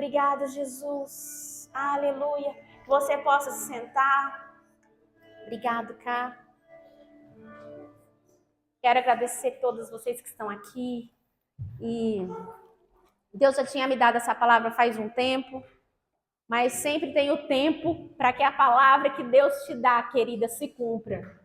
Obrigada, Jesus. Aleluia. Que você possa se sentar. Obrigado, Cá. Quero agradecer a todos vocês que estão aqui. E Deus já tinha me dado essa palavra faz um tempo, mas sempre tem o tempo para que a palavra que Deus te dá, querida, se cumpra.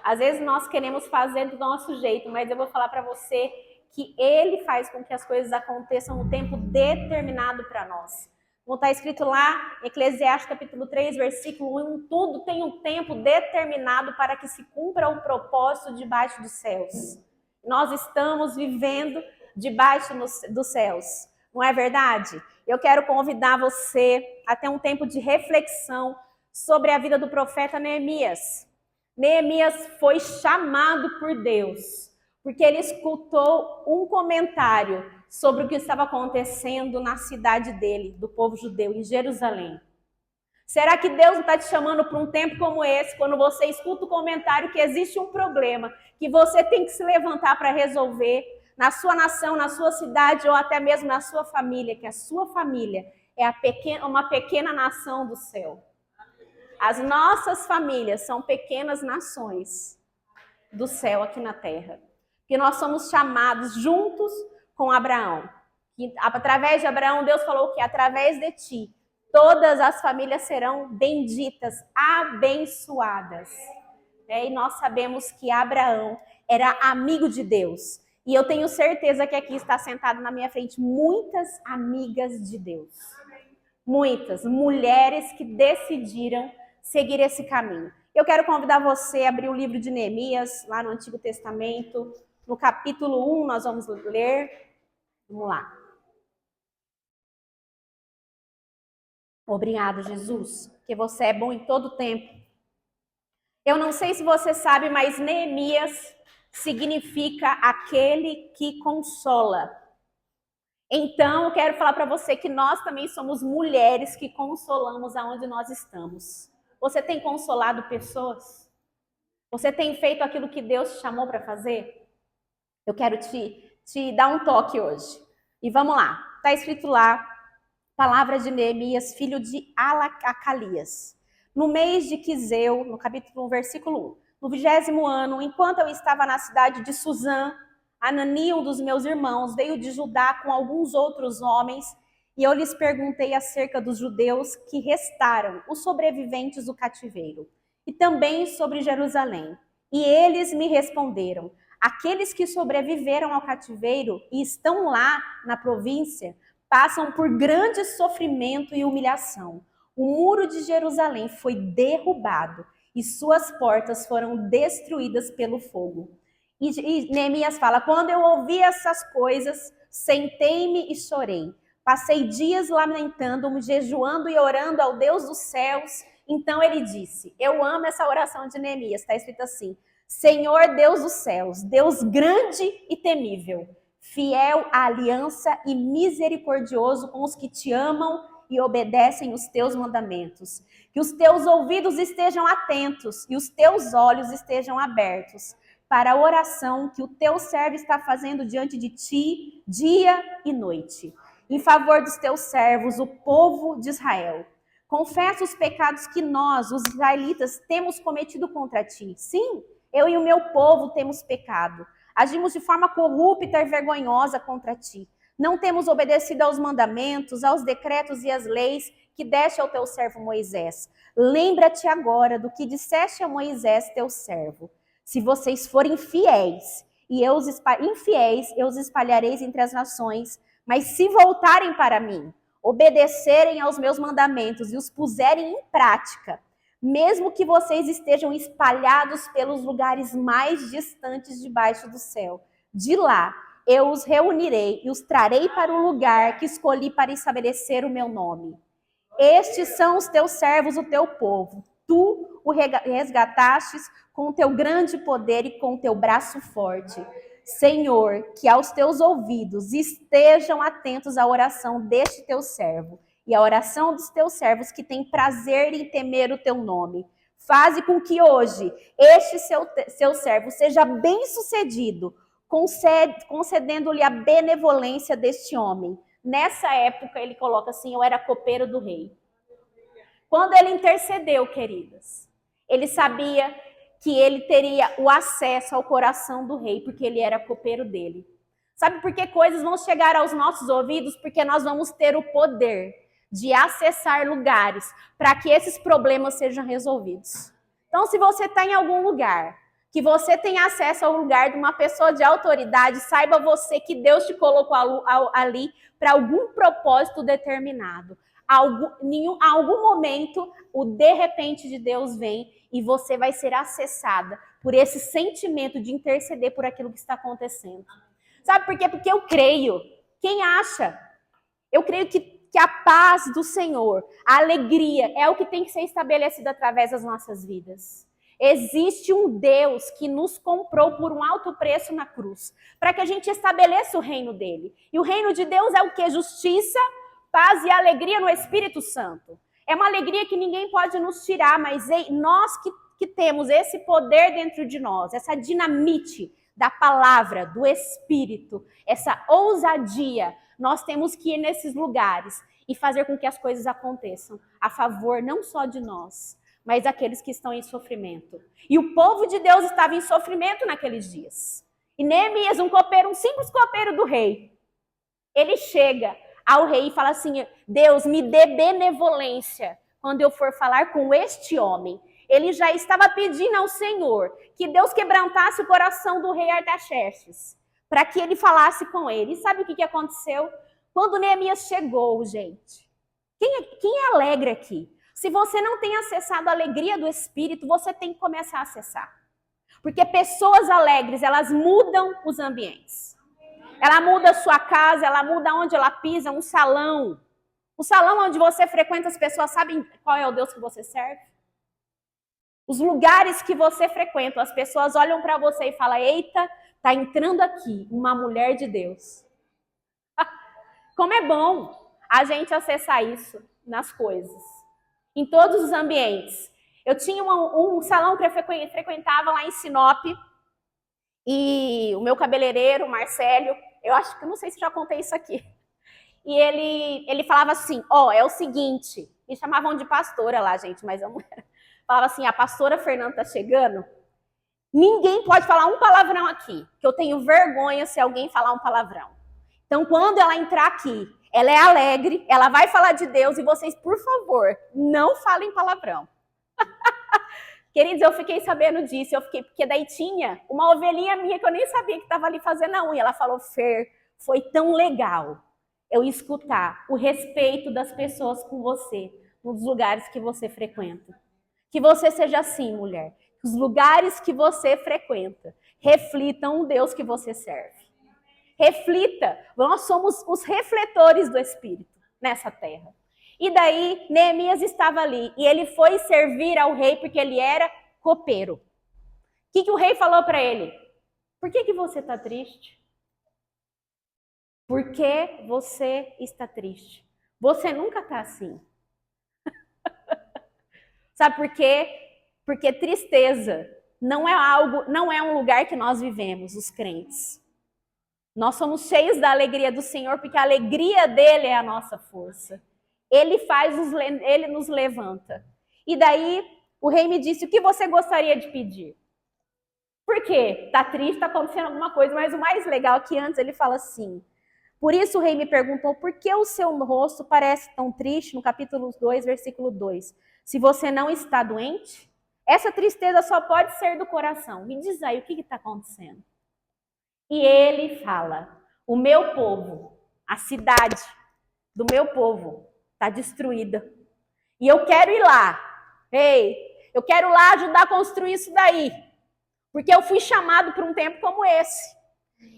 Às vezes nós queremos fazer do nosso jeito, mas eu vou falar para você que Ele faz com que as coisas aconteçam no tempo determinado para nós. Como está escrito lá, Eclesiastes capítulo 3, versículo 1, tudo tem um tempo determinado para que se cumpra o propósito debaixo dos céus. Nós estamos vivendo debaixo dos céus, não é verdade? Eu quero convidar você a ter um tempo de reflexão sobre a vida do profeta Neemias. Neemias foi chamado por Deus, porque ele escutou um comentário sobre o que estava acontecendo na cidade dele, do povo judeu, em Jerusalém. Será que Deus não está te chamando para um tempo como esse, quando você escuta o comentário que existe um problema, que você tem que se levantar para resolver, na sua nação, na sua cidade ou até mesmo na sua família, que a sua família é uma pequena nação do céu. As nossas famílias são pequenas nações do céu aqui na terra. Que nós somos chamados juntos com Abraão. E, através de Abraão, Deus falou que através de ti, todas as famílias serão benditas, abençoadas. E nós sabemos que Abraão era amigo de Deus. E eu tenho certeza que aqui está sentado na minha frente muitas amigas de Deus. Muitas mulheres que decidiram seguir esse caminho. Eu quero convidar você a abrir o livro de Neemias, lá no Antigo Testamento, no capítulo 1, nós vamos ler. Vamos lá. Obrigado, Jesus, que você é bom em todo tempo. Eu não sei se você sabe, mas Neemias significa aquele que consola. Então, eu quero falar para você que nós também somos mulheres que consolamos aonde nós estamos. Você tem consolado pessoas? Você tem feito aquilo que Deus te chamou para fazer? Eu quero te dar um toque hoje. E vamos lá. Está escrito lá, palavra de Neemias, filho de Acalias. No mês de Quiseu, no capítulo 1, versículo 1. No 20º ano, enquanto eu estava na cidade de Suzã, Anani, um dos meus irmãos, veio de Judá com alguns outros homens, e eu lhes perguntei acerca dos judeus que restaram, os sobreviventes do cativeiro, e também sobre Jerusalém. E eles me responderam: aqueles que sobreviveram ao cativeiro e estão lá na província passam por grande sofrimento e humilhação. O muro de Jerusalém foi derrubado e suas portas foram destruídas pelo fogo. E Neemias fala: quando eu ouvi essas coisas, sentei-me e chorei. Passei dias lamentando-me, jejuando e orando ao Deus dos céus. Então ele disse, eu amo essa oração de Neemias, está escrito assim: Senhor Deus dos céus, Deus grande e temível, fiel à aliança e misericordioso com os que te amam e obedecem os teus mandamentos. Que os teus ouvidos estejam atentos e os teus olhos estejam abertos para a oração que o teu servo está fazendo diante de ti, dia e noite, em favor dos teus servos, o povo de Israel. Confessa os pecados que nós, os israelitas, temos cometido contra ti. Sim, eu e o meu povo temos pecado. Agimos de forma corrupta e vergonhosa contra ti. Não temos obedecido aos mandamentos, aos decretos e às leis que deste ao teu servo Moisés. Lembra-te agora do que disseste a Moisés, teu servo. Se vocês forem infiéis, eu os espalhareis entre as nações, mas se voltarem para mim, obedecerem aos meus mandamentos e os puserem em prática, mesmo que vocês estejam espalhados pelos lugares mais distantes debaixo do céu, de lá eu os reunirei e os trarei para o lugar que escolhi para estabelecer o meu nome. Estes são os teus servos, o teu povo. Tu o resgatastes com o teu grande poder e com o teu braço forte. Senhor, que aos teus ouvidos estejam atentos à oração deste teu servo e à oração dos teus servos que têm prazer em temer o teu nome. Faze com que hoje este seu servo seja bem-sucedido, concedendo-lhe a benevolência deste homem, Nessa época, ele coloca assim, eu era copeiro do rei. Quando ele intercedeu, queridas, ele sabia que ele teria o acesso ao coração do rei, porque ele era copeiro dele. Sabe por que coisas vão chegar aos nossos ouvidos? Porque nós vamos ter o poder de acessar lugares para que esses problemas sejam resolvidos. Então, se você está em algum lugar, que você tem acesso ao lugar de uma pessoa de autoridade, saiba você que Deus te colocou ali para algum propósito determinado. A algum momento, o de repente de Deus vem e você vai ser acessada por esse sentimento de interceder por aquilo que está acontecendo. Sabe por quê? Porque eu creio. Quem acha? Eu creio que a paz do Senhor, a alegria, é o que tem que ser estabelecido através das nossas vidas. Existe um Deus que nos comprou por um alto preço na cruz, para que a gente estabeleça o reino dele. E o reino de Deus é o quê? Justiça, paz e alegria no Espírito Santo. É uma alegria que ninguém pode nos tirar, mas nós que temos esse poder dentro de nós, essa dinamite da palavra, do Espírito, essa ousadia, nós temos que ir nesses lugares e fazer com que as coisas aconteçam a favor não só de nós, mas daqueles que estão em sofrimento. E o povo de Deus estava em sofrimento naqueles dias. E Neemias, um simples copeiro do rei, ele chega ao rei e fala assim, Deus, me dê benevolência quando eu for falar com este homem. Ele já estava pedindo ao Senhor que Deus quebrantasse o coração do rei Artaxerxes, para que ele falasse com ele. E sabe o que aconteceu? Quando Neemias chegou, gente, quem é alegre aqui? Se você não tem acessado a alegria do Espírito, você tem que começar a acessar. Porque pessoas alegres, elas mudam os ambientes. Ela muda a sua casa, ela muda onde ela pisa, um salão. O salão onde você frequenta, as pessoas sabem qual é o Deus que você serve? Os lugares que você frequenta, as pessoas olham para você e falam, eita, tá entrando aqui uma mulher de Deus. Como é bom a gente acessar isso nas coisas, em todos os ambientes. Eu tinha um salão que eu frequentava lá em Sinop, e o meu cabeleireiro, o Marcelo, eu acho que não sei se já contei isso aqui. E ele falava assim, é o seguinte, me chamavam de pastora lá, gente, mas eu não era. Falava assim, a pastora Fernanda tá chegando, ninguém pode falar um palavrão aqui, que eu tenho vergonha se alguém falar um palavrão. Então, quando ela entrar aqui, ela é alegre, ela vai falar de Deus, e vocês, por favor, não falem palavrão. Queridos, eu fiquei sabendo disso, porque daí tinha uma ovelhinha minha que eu nem sabia que estava ali fazendo a unha. Ela falou, Fer, foi tão legal eu escutar o respeito das pessoas com você, nos lugares que você frequenta. Que você seja assim, mulher. Os lugares que você frequenta reflitam o Deus que você serve. Reflita. Nós somos os refletores do Espírito nessa terra. E daí, Neemias estava ali. E ele foi servir ao rei porque ele era copeiro. O que o rei falou para ele? Por que você está triste? Por que você está triste? Você nunca está assim. Sabe por quê? Porque tristeza não é um lugar que nós vivemos, os crentes. Nós somos cheios da alegria do Senhor, porque a alegria dele é a nossa força. Ele nos levanta. E daí, o rei me disse, o que você gostaria de pedir? Por quê? Está triste, está acontecendo alguma coisa, mas o mais legal é que antes ele fala assim, por isso o rei me perguntou, por que o seu rosto parece tão triste, no capítulo 2, versículo 2. Se você não está doente, essa tristeza só pode ser do coração. Me diz aí, o que está acontecendo? E ele fala, o meu povo, a cidade do meu povo está destruída. E eu quero ir lá. Eu quero lá ajudar a construir isso daí. Porque eu fui chamado para um tempo como esse.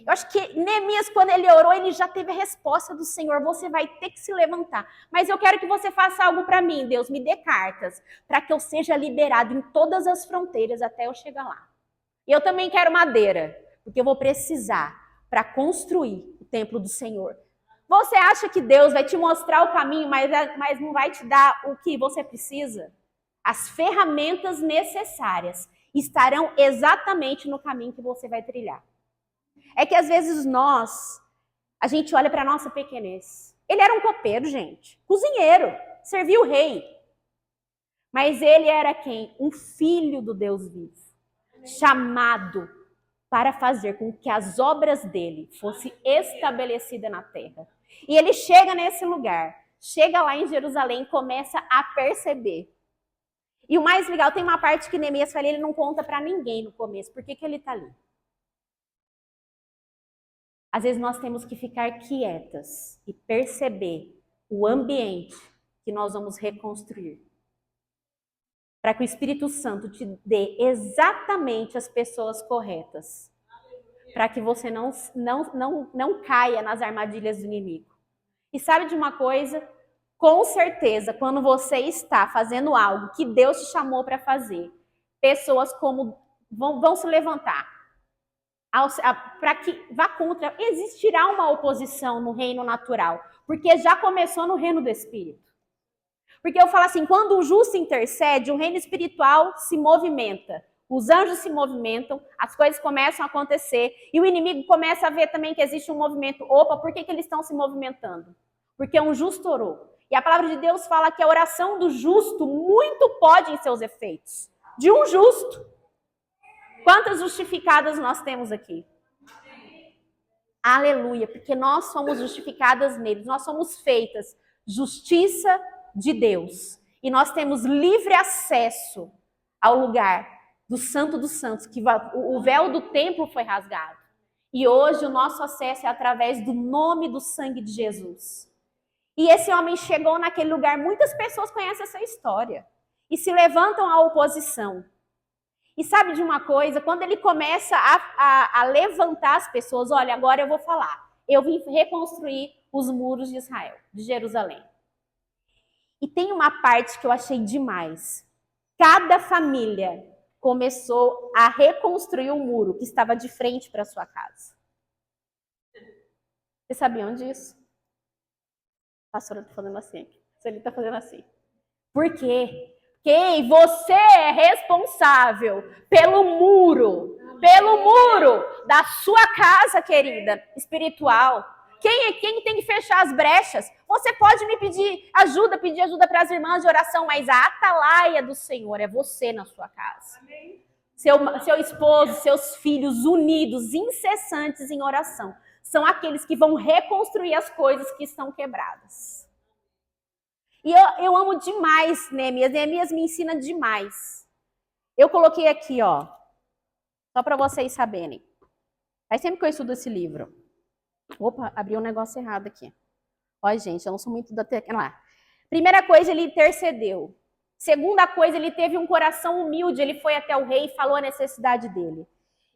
Eu acho que Neemias, quando ele orou, ele já teve a resposta do Senhor. Você vai ter que se levantar. Mas eu quero que você faça algo para mim, Deus. Me dê cartas para que eu seja liberado em todas as fronteiras até eu chegar lá. E eu também quero madeira, porque eu vou precisar para construir o templo do Senhor. Você acha que Deus vai te mostrar o caminho, mas não vai te dar o que você precisa? As ferramentas necessárias estarão exatamente no caminho que você vai trilhar. É que às vezes a gente olha para a nossa pequenez. Ele era um copeiro, gente, cozinheiro, servia o rei. Mas ele era quem? Um filho do Deus vivo, chamado para fazer com que as obras dele fossem estabelecidas na terra. E ele chega nesse lugar, chega lá em Jerusalém e começa a perceber. E o mais legal, tem uma parte que Neemias fala, ele não conta para ninguém no começo. Por que ele está ali? Às vezes nós temos que ficar quietas e perceber o ambiente que nós vamos reconstruir. Para que o Espírito Santo te dê exatamente as pessoas corretas. Para que você não caia nas armadilhas do inimigo. E sabe de uma coisa? Com certeza, quando você está fazendo algo que Deus te chamou para fazer, pessoas como vão se levantar para que vá contra. Existirá uma oposição no reino natural, porque já começou no reino do Espírito. Porque eu falo assim, quando o justo intercede, o reino espiritual se movimenta. Os anjos se movimentam, as coisas começam a acontecer, e o inimigo começa a ver também que existe um movimento. Opa, por que eles estão se movimentando? Porque um justo orou. E a palavra de Deus fala que a oração do justo muito pode em seus efeitos. De um justo. Quantas justificadas nós temos aqui? Aleluia, porque nós somos justificadas neles, nós somos feitas justiça de Deus. E nós temos livre acesso ao lugar do Santo dos Santos, que o véu do templo foi rasgado. E hoje o nosso acesso é através do nome do sangue de Jesus. E esse homem chegou naquele lugar, muitas pessoas conhecem essa história e se levantam à oposição. E sabe de uma coisa? Quando ele começa a levantar as pessoas, olha, agora eu vou falar. Eu vim reconstruir os muros de Israel, de Jerusalém. E tem uma parte que eu achei demais. Cada família começou a reconstruir o muro que estava de frente para sua casa. Vocês sabiam disso? A pastora está fazendo assim. Ele está fazendo assim. Por quê? Porque você é responsável pelo muro da sua casa, querida, espiritual. Quem tem que fechar as brechas? Você pode me pedir ajuda para as irmãs de oração, mas a atalaia do Senhor é você na sua casa. Seu esposo, seus filhos unidos, incessantes em oração, são aqueles que vão reconstruir as coisas que estão quebradas. E eu amo demais Neemias. Neemias me ensina demais. Eu coloquei aqui, ó, só para vocês saberem. Faz sempre que eu estudo esse livro. Opa, abri um negócio errado aqui. Ó, gente, eu não sou muito da tecnologia. Primeira coisa, ele intercedeu. Segunda coisa, ele teve um coração humilde. Ele foi até o rei e falou a necessidade dele.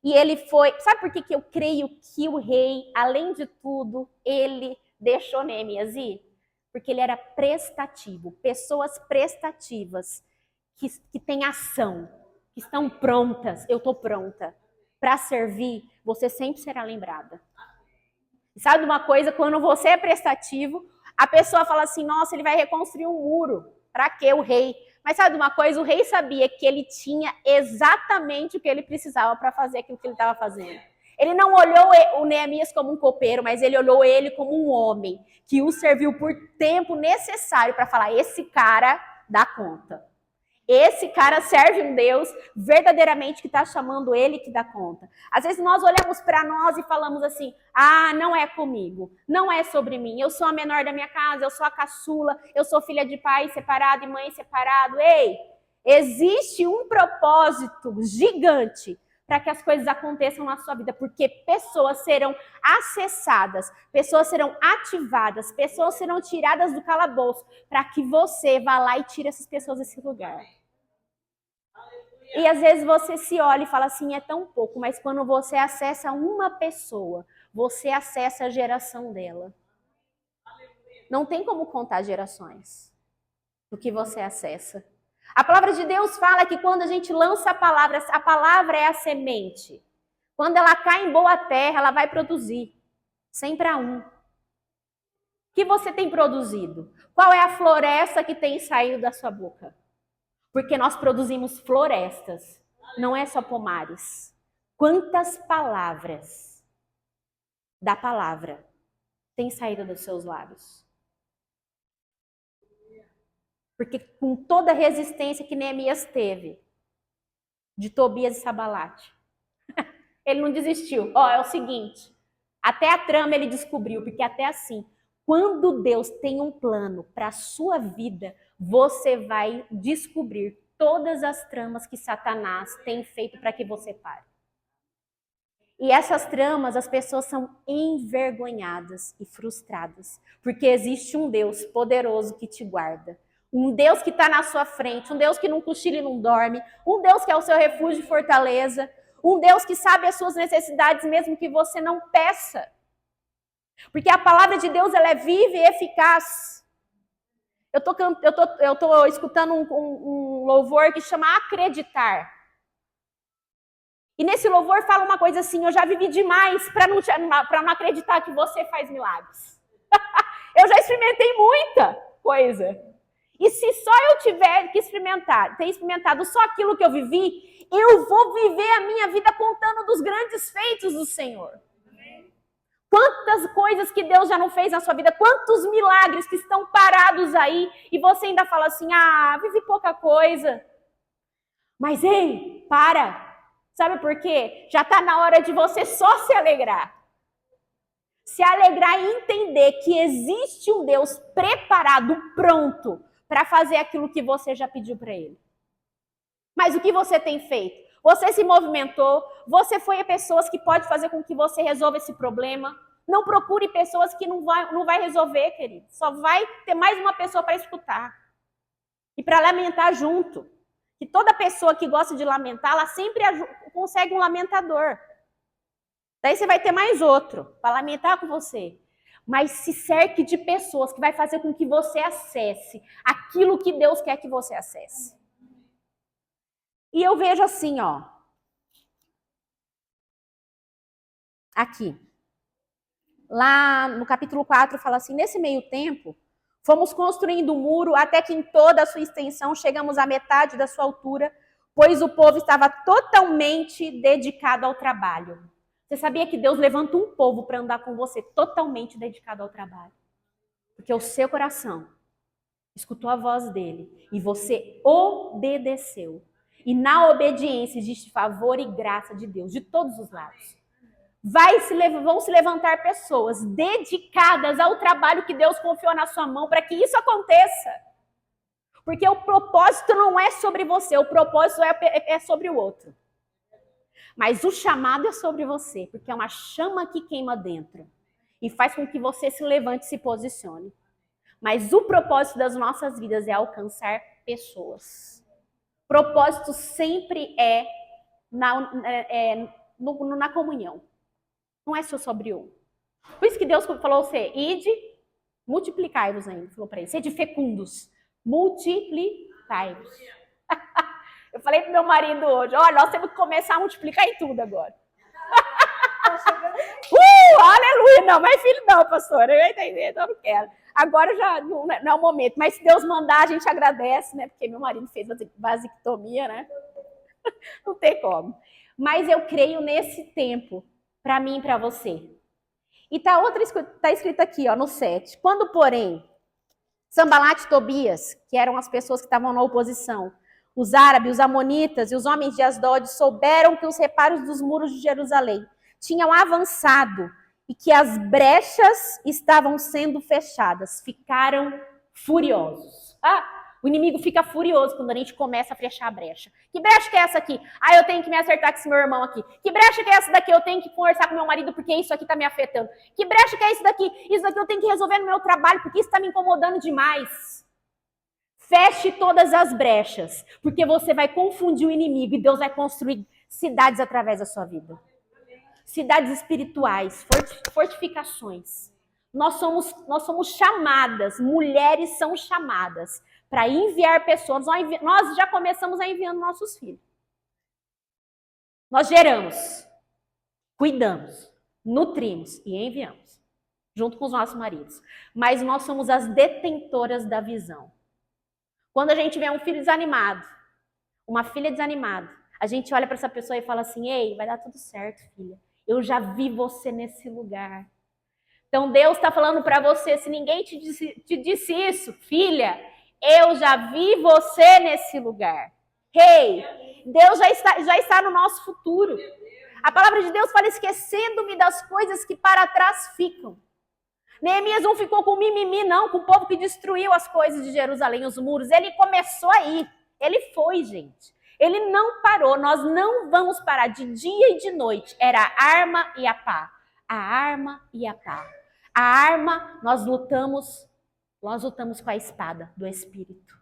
E ele foi... Sabe por que eu creio que o rei, além de tudo, ele deixou Neemias ir? Porque ele era prestativo. Pessoas prestativas, que têm ação, que estão prontas. Eu estou pronta. Para servir, você sempre será lembrada. E sabe uma coisa? Quando você é prestativo, a pessoa fala assim, nossa, ele vai reconstruir um muro. Para quê? O rei. Mas sabe uma coisa? O rei sabia que ele tinha exatamente o que ele precisava para fazer aquilo que ele estava fazendo. Ele não olhou o Neemias como um copeiro, mas ele olhou ele como um homem que o serviu por tempo necessário para falar, esse cara dá conta. Esse cara serve um Deus verdadeiramente que está chamando ele que dá conta. Às vezes nós olhamos para nós e falamos assim, não é comigo, não é sobre mim, eu sou a menor da minha casa, eu sou a caçula, eu sou filha de pai separado e mãe separado. Ei, existe um propósito gigante para que as coisas aconteçam na sua vida, porque pessoas serão acessadas, pessoas serão ativadas, pessoas serão tiradas do calabouço, para que você vá lá e tire essas pessoas desse lugar. E às vezes você se olha e fala assim, é tão pouco, mas quando você acessa uma pessoa, você acessa a geração dela. Não tem como contar gerações do que você acessa. A palavra de Deus fala que quando a gente lança a palavra é a semente. Quando ela cai em boa terra, ela vai produzir. 100 para 1. O que você tem produzido? Qual é a floresta que tem saído da sua boca? Porque nós produzimos florestas, não é só pomares. Quantas palavras da palavra têm saído dos seus lábios? Porque com toda a resistência que Neemias teve de Tobias e Sanbalate, ele não desistiu. É o seguinte, até a trama ele descobriu, porque até assim, quando Deus tem um plano para a sua vida, você vai descobrir todas as tramas que Satanás tem feito para que você pare. E essas tramas, as pessoas são envergonhadas e frustradas, porque existe um Deus poderoso que te guarda. Um Deus que está na sua frente, um Deus que não cochila e não dorme, um Deus que é o seu refúgio e fortaleza, um Deus que sabe as suas necessidades mesmo que você não peça. Porque a palavra de Deus, ela é viva e eficaz. Eu tô escutando um louvor que chama Acreditar. E nesse louvor fala uma coisa assim, eu já vivi demais para não acreditar que você faz milagres. Eu já experimentei muita coisa. E se só eu tiver que ter experimentado só aquilo que eu vivi, eu vou viver a minha vida contando dos grandes feitos do Senhor. Quantas coisas que Deus já não fez na sua vida, quantos milagres que estão parados aí, e você ainda fala assim, vivi pouca coisa. Mas ei, para! Sabe por quê? Já está na hora de você só se alegrar. Se alegrar e entender que existe um Deus preparado, pronto, para fazer aquilo que você já pediu para Ele. Mas o que você tem feito? Você se movimentou, você foi a pessoas que pode fazer com que você resolva esse problema. Não procure pessoas que não vai resolver, querido. Só vai ter mais uma pessoa para escutar. E para lamentar junto. Que toda pessoa que gosta de lamentar, ela sempre consegue um lamentador. Daí você vai ter mais outro para lamentar com você. Mas se cerque de pessoas que vai fazer com que você acesse aquilo que Deus quer que você acesse. E eu vejo assim, aqui. Lá no capítulo 4 fala assim, nesse meio tempo, fomos construindo um muro até que em toda a sua extensão chegamos à metade da sua altura, pois o povo estava totalmente dedicado ao trabalho. Você sabia que Deus levanta um povo para andar com você totalmente dedicado ao trabalho? Porque o seu coração escutou a voz dele e você obedeceu. E na obediência existe favor e graça de Deus, de todos os lados. Vão se levantar pessoas dedicadas ao trabalho que Deus confiou na sua mão para que isso aconteça. Porque o propósito não é sobre você, o propósito é sobre o outro. Mas o chamado é sobre você, porque é uma chama que queima dentro e faz com que você se levante e se posicione. Mas o propósito das nossas vidas é alcançar pessoas. Propósito sempre é na comunhão. Não é só sobre um. Por isso que Deus falou você, ide, multiplicai-vos ainda. Falou para ele, sede fecundos, multiplicai-vos. Eu falei pro meu marido hoje, olha, nós temos que começar a multiplicar em tudo agora. Aleluia! Não, mas filho não, pastor, eu entendi, eu não quero. Agora já não é o momento, mas se Deus mandar, a gente agradece, né? Porque meu marido fez vasectomia, né? Não tem como. Mas eu creio nesse tempo, para mim e para você. E tá escrito aqui, no 7. Quando, porém, Sanbalate e Tobias, que eram as pessoas que estavam na oposição, os árabes, os amonitas e os homens de Asdod souberam que os reparos dos muros de Jerusalém tinham avançado e que as brechas estavam sendo fechadas. Ficaram furiosos. O inimigo fica furioso quando a gente começa a fechar a brecha. Que brecha que é essa aqui? Eu tenho que me acertar com esse meu irmão aqui. Que brecha que é essa daqui? Eu tenho que conversar com meu marido porque isso aqui está me afetando. Que brecha que é isso daqui? Isso daqui eu tenho que resolver no meu trabalho porque isso está me incomodando demais. Feche todas as brechas, porque você vai confundir o inimigo e Deus vai construir cidades através da sua vida. Cidades espirituais, fortificações. Nós somos chamadas, mulheres são chamadas para enviar pessoas. Nós já começamos a enviando nossos filhos. Nós geramos, cuidamos, nutrimos e enviamos, junto com os nossos maridos. Mas nós somos as detentoras da visão. Quando a gente vê um filho desanimado, uma filha desanimada, a gente olha para essa pessoa e fala assim, ei, vai dar tudo certo, filha. Eu já vi você nesse lugar. Então Deus está falando para você, se ninguém te disse isso, filha, Eu já vi você nesse lugar. Deus já está no nosso futuro. A palavra de Deus fala, esquecendo-me das coisas que para trás ficam. Neemias não ficou com mimimi, não, com o povo que destruiu as coisas de Jerusalém, os muros. Ele começou aí. Ele foi, gente. Ele não parou. Nós não vamos parar de dia e de noite. Era a arma e a pá. A arma e a pá. A arma, nós lutamos com a espada do Espírito.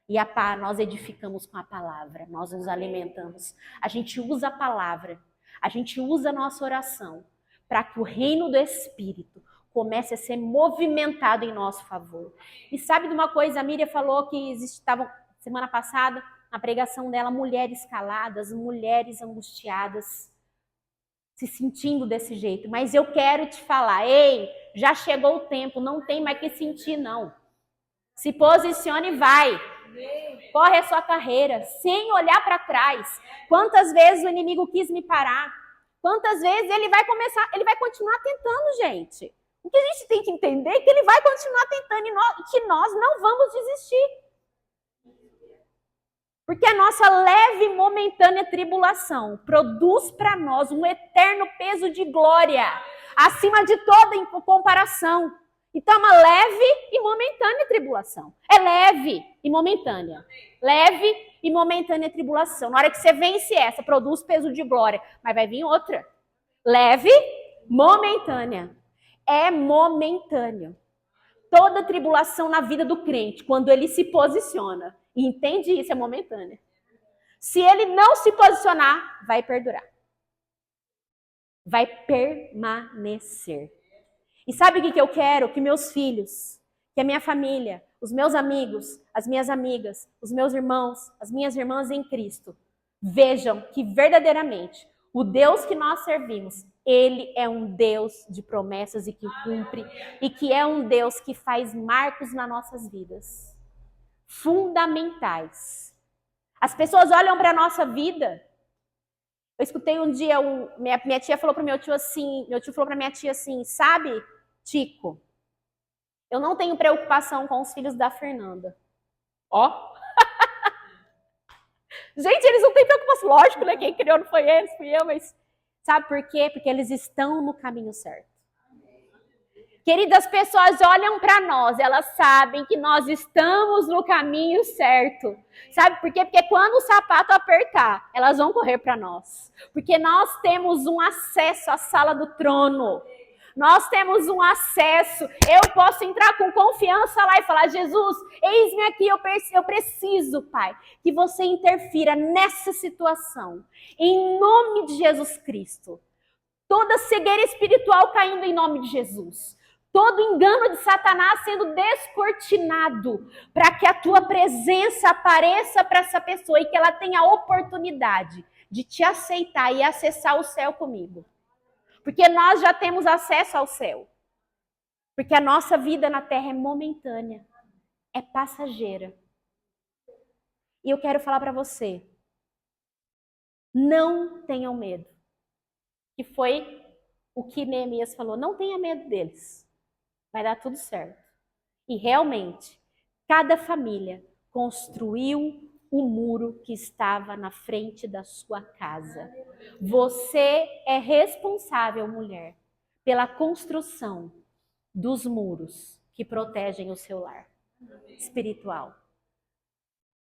E a pá, nós edificamos com a palavra. Nós nos alimentamos. A gente usa a palavra. A gente usa a nossa oração para que o reino do Espírito comece a ser movimentado em nosso favor. E sabe de uma coisa? A Miriam falou que estavam, semana passada, na pregação dela, mulheres caladas, mulheres angustiadas, se sentindo desse jeito. Mas eu quero te falar, já chegou o tempo, não tem mais que sentir, não. Se posicione e vai. Corre a sua carreira, sem olhar para trás. Quantas vezes o inimigo quis me parar? Quantas vezes ele vai continuar tentando, gente. O que a gente tem que entender é que ele vai continuar tentando e que nós não vamos desistir. Porque a nossa leve e momentânea tribulação produz para nós um eterno peso de glória, acima de toda comparação. Então, é uma leve e momentânea tribulação. É leve e momentânea. Leve e momentânea tribulação. Na hora que você vence essa, produz peso de glória. Mas vai vir outra. Leve, momentânea. É momentâneo. Toda tribulação na vida do crente, quando ele se posiciona e entende isso, é momentânea. Se ele não se posicionar, vai perdurar. Vai permanecer. E sabe o que eu quero? Que meus filhos, que a minha família, os meus amigos, as minhas amigas, os meus irmãos, as minhas irmãs em Cristo, vejam que verdadeiramente o Deus que nós servimos, Ele é um Deus de promessas e que cumpre, e que é um Deus que faz marcos nas nossas vidas. Fundamentais. As pessoas olham para a nossa vida. Eu escutei um dia, minha tia falou para meu tio falou para minha tia assim, sabe, Tico, eu não tenho preocupação com os filhos da Fernanda. Ó. Gente, eles não têm preocupação. Lógico, né? Quem criou não foi eles, fui eu, mas sabe por quê? Porque eles estão no caminho certo. Queridas, pessoas olham para nós, elas sabem que nós estamos no caminho certo. Sabe por quê? Porque quando o sapato apertar, elas vão correr para nós. Porque nós temos um acesso à sala do trono. Nós temos um acesso. Eu posso entrar com confiança lá e falar, Jesus, eis-me aqui, eu preciso, Pai, que você interfira nessa situação. Em nome de Jesus Cristo. Toda cegueira espiritual caindo em nome de Jesus. Todo engano de Satanás sendo descortinado para que a tua presença apareça para essa pessoa e que ela tenha a oportunidade de te aceitar e acessar o céu comigo. Porque nós já temos acesso ao céu. Porque a nossa vida na terra é momentânea, é passageira. E eu quero falar para você, não tenham medo. Que foi o que Neemias falou, não tenha medo deles. Vai dar tudo certo. E realmente, cada família construiu o muro que estava na frente da sua casa. Você é responsável, mulher, pela construção dos muros que protegem o seu lar espiritual.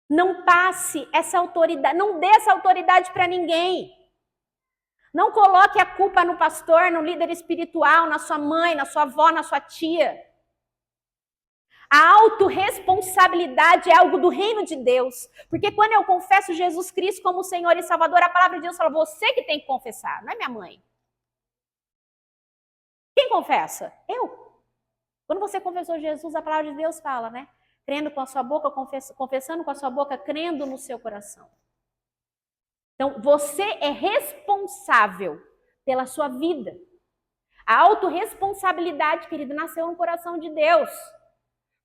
Não passe essa autoridade, não dê essa autoridade para ninguém. Não coloque a culpa no pastor, no líder espiritual, na sua mãe, na sua avó, na sua tia. A autorresponsabilidade é algo do reino de Deus. Porque quando eu confesso Jesus Cristo como Senhor e Salvador, a palavra de Deus fala, você que tem que confessar, não é minha mãe. Quem confessa? Eu. Quando você confessou Jesus, a palavra de Deus fala, né? Crendo com a sua boca, confessando com a sua boca, crendo no seu coração. Então, você é responsável pela sua vida. A autorresponsabilidade, querido, nasceu no coração de Deus.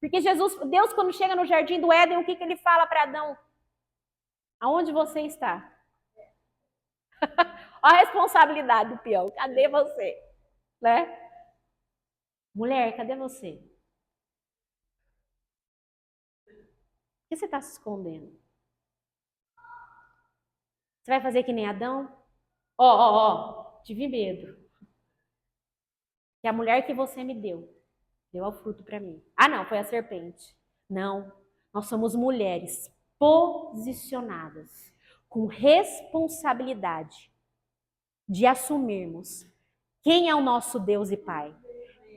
Porque Deus, quando chega no jardim do Éden, o que ele fala para Adão? Aonde você está? Olha a responsabilidade do peão. Cadê você? Né? Mulher, cadê você? que você está se escondendo? Você vai fazer que nem Adão? Tive medo. Que a mulher que você me deu ao fruto para mim. Ah, não, foi a serpente. Não, nós somos mulheres posicionadas, com responsabilidade de assumirmos quem é o nosso Deus e Pai.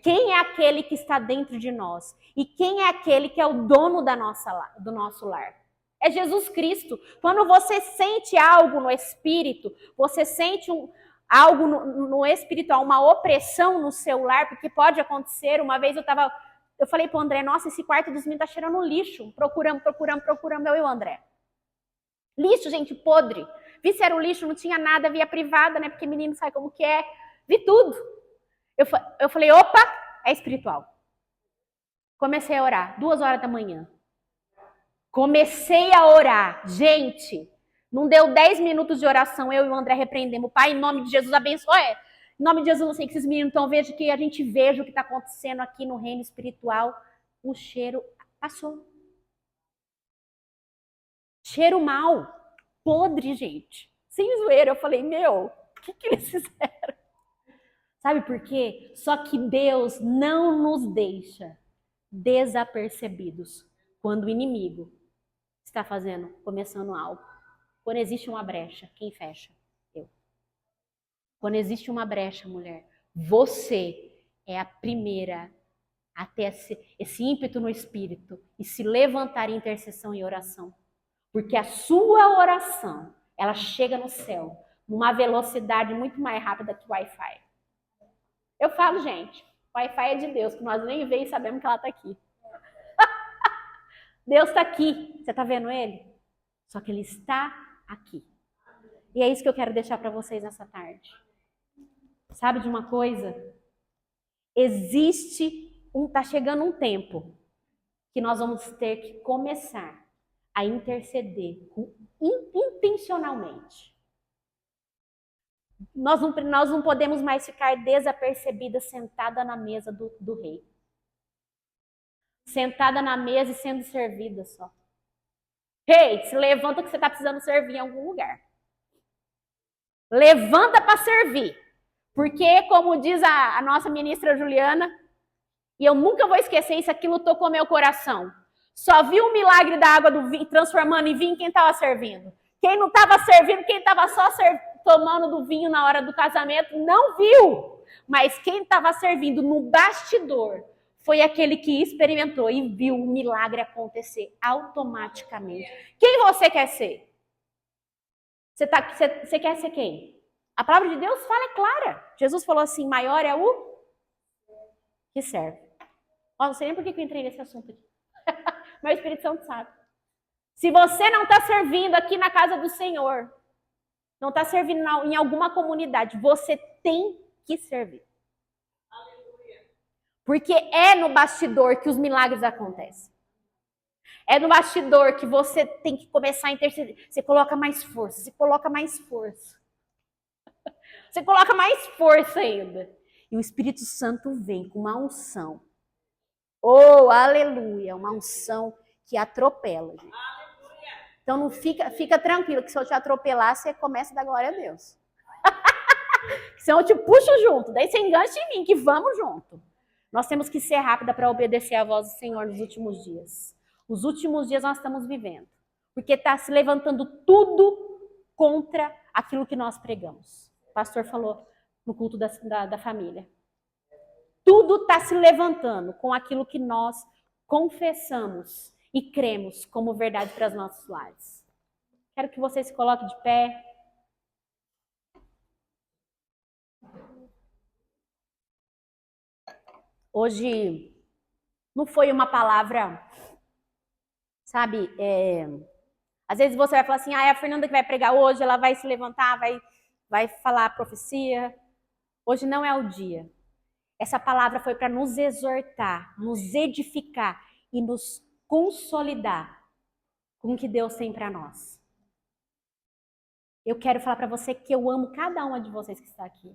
Quem é aquele que está dentro de nós? E quem é aquele que é o dono do nosso lar? É Jesus Cristo. Quando você sente algo no espírito, você sente algo no espiritual, uma opressão no seu lar, porque pode acontecer. Uma vez eu falei pro André, nossa, esse quarto dos meninos tá cheirando lixo. Procuramos, eu e o André. Lixo, gente, podre. Vi se era o lixo, não tinha nada, via privada, né? Porque menino sabe como que é. Vi tudo. Eu falei, opa, é espiritual. Comecei a orar, 2 horas da manhã. Comecei a orar. Gente, não deu 10 minutos de oração, eu e o André repreendemos. Pai, em nome de Jesus, abençoe. Em nome de Jesus, não sei que esses meninos estão vendo, que a gente veja o que está acontecendo aqui no reino espiritual. O cheiro passou. Cheiro mal. Podre, gente. Sem zoeira. Eu falei, meu, o que eles fizeram? Sabe por quê? Só que Deus não nos deixa desapercebidos quando o inimigo está começando algo. Quando existe uma brecha, quem fecha? Eu. Quando existe uma brecha, mulher, você é a primeira a ter esse ímpeto no espírito e se levantar em intercessão e oração. Porque a sua oração, ela chega no céu numa velocidade muito mais rápida que o Wi-Fi. Eu falo, gente, o Wi-Fi é de Deus, que nós nem vemos e sabemos que ela está aqui. Deus está aqui. Você está vendo ele? Só que ele está aqui. E é isso que eu quero deixar para vocês nessa tarde. Sabe de uma coisa? Tá chegando um tempo que nós vamos ter que começar a interceder intencionalmente. Nós não podemos mais ficar desapercebidas sentada na mesa do rei. Sentada na mesa e sendo servida só. Rei, se levanta que você está precisando servir em algum lugar. Levanta para servir. Porque, como diz a nossa ministra Juliana, e eu nunca vou esquecer isso, aquilo tocou meu coração. Só vi o milagre da água do vinho transformando em vinho quem estava servindo. Quem não estava servindo, quem estava só tomando do vinho na hora do casamento, não viu. Mas quem estava servindo no bastidor foi aquele que experimentou e viu o milagre acontecer automaticamente. Quem você quer ser? Você quer ser quem? A palavra de Deus fala, é clara. Jesus falou assim, maior é o que serve. Não sei nem por que eu entrei nesse assunto aqui. Meu Espírito Santo sabe. Se você não está servindo aqui na casa do Senhor, não está servindo em alguma comunidade, você tem que servir. Porque é no bastidor que os milagres acontecem. É no bastidor que você tem que começar a interceder. Você coloca mais força, você coloca mais força. Você coloca mais força ainda. E o Espírito Santo vem com uma unção. Oh, aleluia! Uma unção que atropela, gente. Então não fica tranquilo, que se eu te atropelar, você começa a dar glória a Deus. Senão eu te puxo junto, daí você engancha em mim, que vamos junto. Nós temos que ser rápida para obedecer a voz do Senhor nos últimos dias. Os últimos dias nós estamos vivendo. Porque está se levantando tudo contra aquilo que nós pregamos. O pastor falou no culto da família. Tudo está se levantando com aquilo que nós confessamos e cremos como verdade para os nossos lares. Quero que você se coloque de pé. Hoje não foi uma palavra, sabe, às vezes você vai falar assim, a Fernanda que vai pregar hoje, ela vai se levantar, vai falar a profecia. Hoje não é o dia. Essa palavra foi para nos exortar, nos edificar e nos consolidar com o que Deus tem para nós. Eu quero falar para você que eu amo cada uma de vocês que está aqui.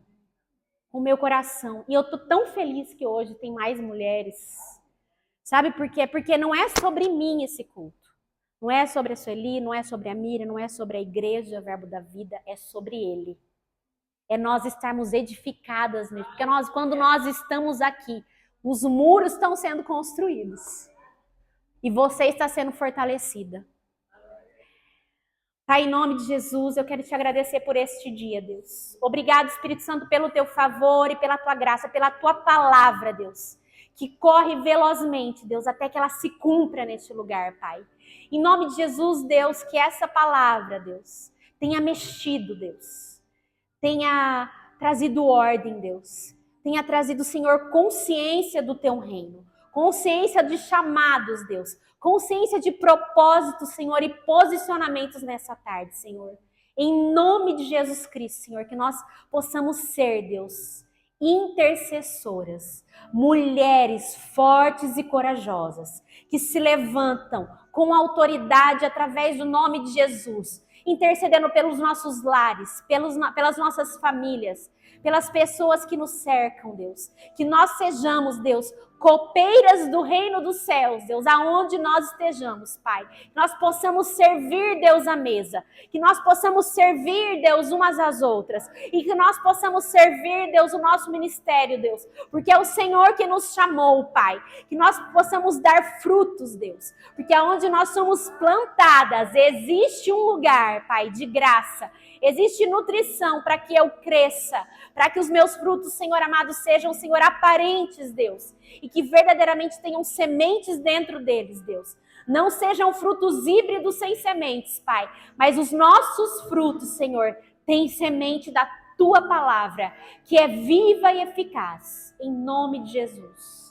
Com o meu coração. E eu tô tão feliz que hoje tem mais mulheres. Sabe por quê? Porque não é sobre mim esse culto. Não é sobre a Sueli, não é sobre a Miriam, não é sobre a igreja, Verbo da Vida, é sobre ele. É nós estarmos edificadas nele. Porque quando nós estamos aqui, os muros estão sendo construídos. E você está sendo fortalecida. Pai, em nome de Jesus, eu quero te agradecer por este dia, Deus. Obrigado, Espírito Santo, pelo teu favor e pela tua graça, pela tua palavra, Deus, que corre velozmente, Deus, até que ela se cumpra neste lugar, Pai. Em nome de Jesus, Deus, que essa palavra, Deus, tenha mexido, Deus, tenha trazido ordem, Deus, tenha trazido, Senhor, consciência do teu reino, consciência de chamados, Deus, consciência de propósitos, Senhor, e posicionamentos nessa tarde, Senhor. Em nome de Jesus Cristo, Senhor, que nós possamos ser, Deus, intercessoras, mulheres fortes e corajosas, que se levantam com autoridade através do nome de Jesus, intercedendo pelos nossos lares, pelas nossas famílias, pelas pessoas que nos cercam, Deus. Que nós sejamos, Deus, copeiras do reino dos céus, Deus, aonde nós estejamos, Pai. Que nós possamos servir, Deus, à mesa. Que nós possamos servir, Deus, umas às outras. E que nós possamos servir, Deus, o nosso ministério, Deus. Porque é o Senhor que nos chamou, Pai. Que nós possamos dar frutos, Deus. Porque aonde nós somos plantadas, existe um lugar, Pai, de graça. Existe nutrição para que eu cresça, para que os meus frutos, Senhor amado, sejam, Senhor, aparentes, Deus, e que verdadeiramente tenham sementes dentro deles, Deus. Não sejam frutos híbridos sem sementes, Pai, mas os nossos frutos, Senhor, têm semente da Tua palavra, que é viva e eficaz, em nome de Jesus.